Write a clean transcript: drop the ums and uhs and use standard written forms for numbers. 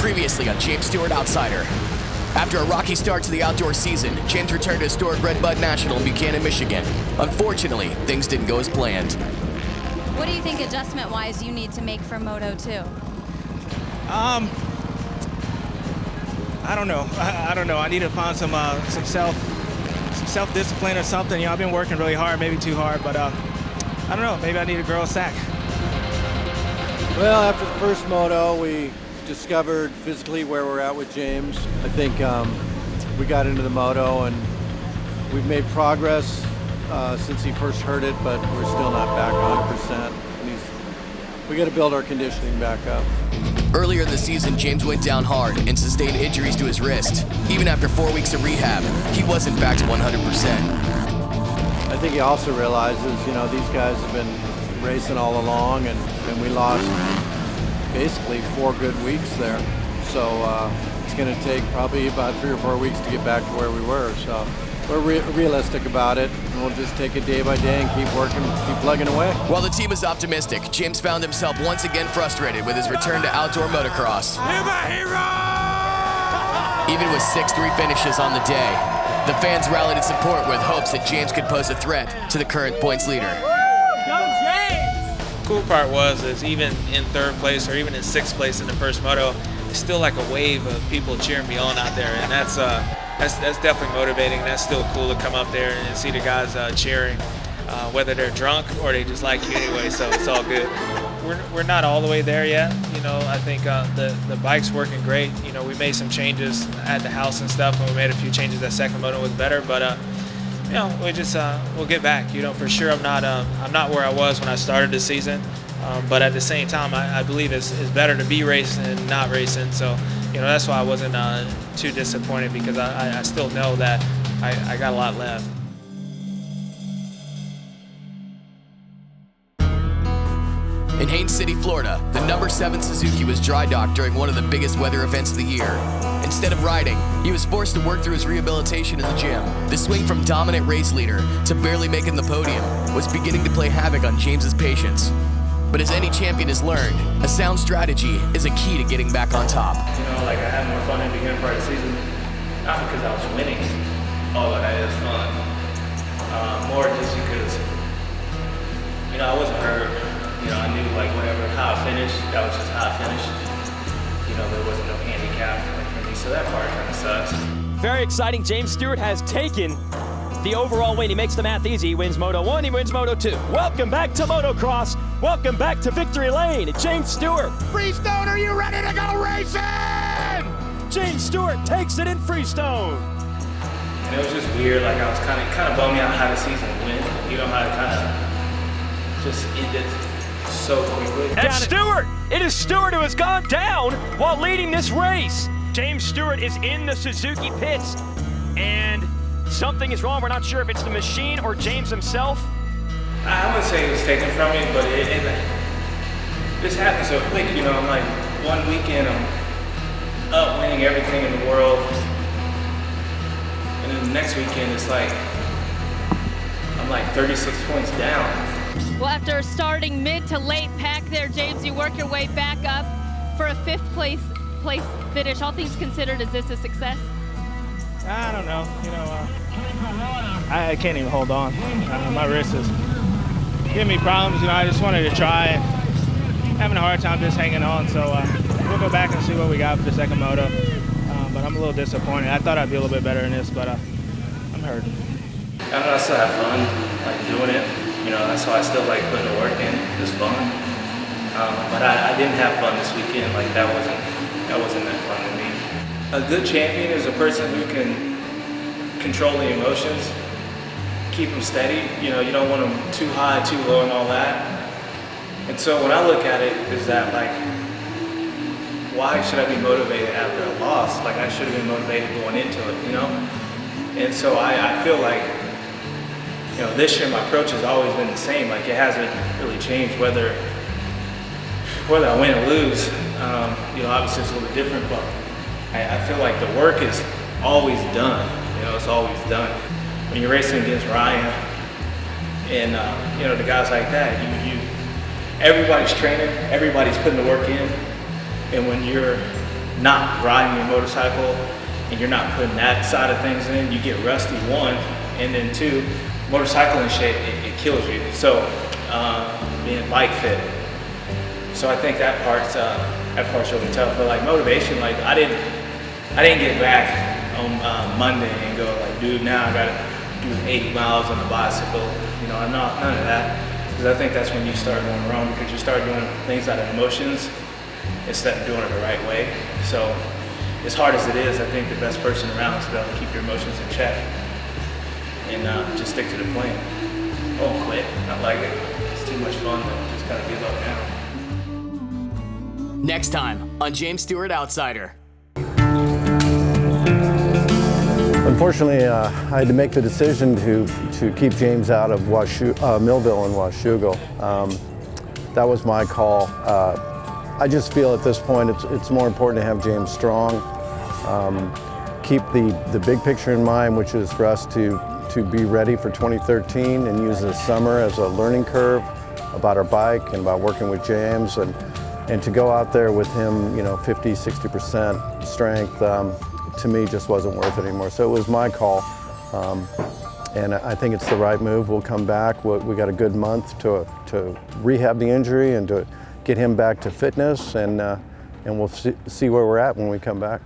Previously on James Stewart Outsider. After a rocky start to the outdoor season, James returned to historic RedBud National in Buchanan, Michigan. Unfortunately, things didn't go as planned. What do you think adjustment-wise you need to make for Moto 2? I don't know. I don't know. I need to find some self-discipline or something. You know, I've been working really hard, maybe too hard, but I don't know. Maybe I need to grow a sack. Well, after the first moto, we discovered physically where we're at with James. I think we got into the moto and we've made progress since he first hurt it, but we're still not back 100%. And we got to build our conditioning back up. Earlier in the season, James went down hard and sustained injuries to his wrist. Even after 4 weeks of rehab, he wasn't back to 100%. I think he also realizes, you know, these guys have been racing all along, and we lost basically 4 good weeks there. So it's going to take probably about 3 or 4 weeks to get back to where we were. So we're realistic about it, and we'll just take it day by day and keep working, keep plugging away. While the team is optimistic, James found himself once again frustrated with his return to outdoor motocross. You're my hero! Even with 6-3 finishes on the day, the fans rallied in support with hopes that James could pose a threat to the current points leader. Cool part is even in 3rd place or even in 6th place in the first moto, it's still like a wave of people cheering me on out there, and that's definitely motivating. That's still cool to come up there and see the guys cheering, whether they're drunk or they just like you anyway. So it's all good. We're not all the way there yet. You know, I think the bike's working great. You know, we made some changes at the house and stuff, and we made a few changes. That second moto was better, but you know, we just we'll get back. You know, for sure, I'm not where I was when I started the season, but at the same time, I believe it's better to be racing than not racing. So, you know, that's why I wasn't too disappointed, because I still know that I got a lot left. In Haines City, Florida, the number 7 Suzuki was dry docked during one of the biggest weather events of the year. Instead of riding, he was forced to work through his rehabilitation in the gym. The swing from dominant race leader to barely making the podium was beginning to play havoc on James's patience. But as any champion has learned, a sound strategy is a key to getting back on top. You know, like I had more fun in the beginning part of the season, not because I was winning, although that is fun, more just because, you know, I wasn't hurt. You know, I knew like how I finished, that was just how I finished. You know, there wasn't no handicap for me, so that part kind of sucks. Very exciting. James Stewart has taken the overall win. He makes the math easy. He wins Moto 1, he wins Moto 2. Welcome back to Motocross. Welcome back to Victory Lane. James Stewart. Freestone, are you ready to go racing? James Stewart takes it in Freestone. And it was just weird. Like I was kind of bummed out how the season went. You know, how it kind of just ended so quickly. And Stewart! It is Stewart who has gone down while leading this race. James Stewart is in the Suzuki pits, and something is wrong. We're not sure if it's the machine or James himself. I wouldn't say it was taken from me, but it just happened so quick. You know, I'm like, one weekend I'm up winning everything in the world, and then the next weekend it's like I'm like 36 points down. Well, after starting mid to late pack there, James, you work your way back up for a 5th place finish. All things considered, is this a success? I don't know. You know, I can't even hold on. My wrist is giving me problems. You know, I just wanted to try. Having a hard time just hanging on. So we'll go back and see what we got for the second moto. But I'm a little disappointed. I thought I'd be a little bit better in this, but I'm hurt. I don't know. I still have fun, like doing it. You know, that's why I still like putting the work in. It's fun. But I didn't have fun this weekend. Like that wasn't that fun to me. A good champion is a person who can control the emotions, keep them steady. You know, you don't want them too high, too low, and all that. And so when I look at it, is that like, why should I be motivated after a loss? Like I should have been motivated going into it, you know? And so I feel like, you know, this year my approach has always been the same. Like it hasn't really changed whether I win or lose. You know, obviously it's a little bit different, but I feel like the work is always done. You know, it's always done. When you're racing against Ryan and you know, the guys like that, everybody's training, everybody's putting the work in, and when you're not riding your motorcycle and you're not putting that side of things in, you get rusty, one, and then two, motorcycling shape, it kills you. So being bike fit. So I think that part's really tough. But like motivation, like I didn't get back on Monday and go like, dude, now I gotta do 80 miles on the bicycle. You know, none of that. Because I think that's when you start going wrong, because you start doing things out of emotions instead of doing it the right way. So as hard as it is, I think the best person around is to be able to keep your emotions in check and just stick to the plan. Don't quit. I like it. It's too much fun to just kind of give up now. Next time on James Stewart Outsider. Unfortunately, I had to make the decision to keep James out of Millville and Washougal. That was my call. I just feel at this point it's more important to have James strong. Keep the big picture in mind, which is for us to be ready for 2013 and use this summer as a learning curve about our bike and about working with James, and to go out there with him, you know, 50, 60% strength, to me just wasn't worth it anymore. So it was my call, and I think it's the right move. We'll come back. We got a good month to rehab the injury and to get him back to fitness, and we'll see where we're at when we come back.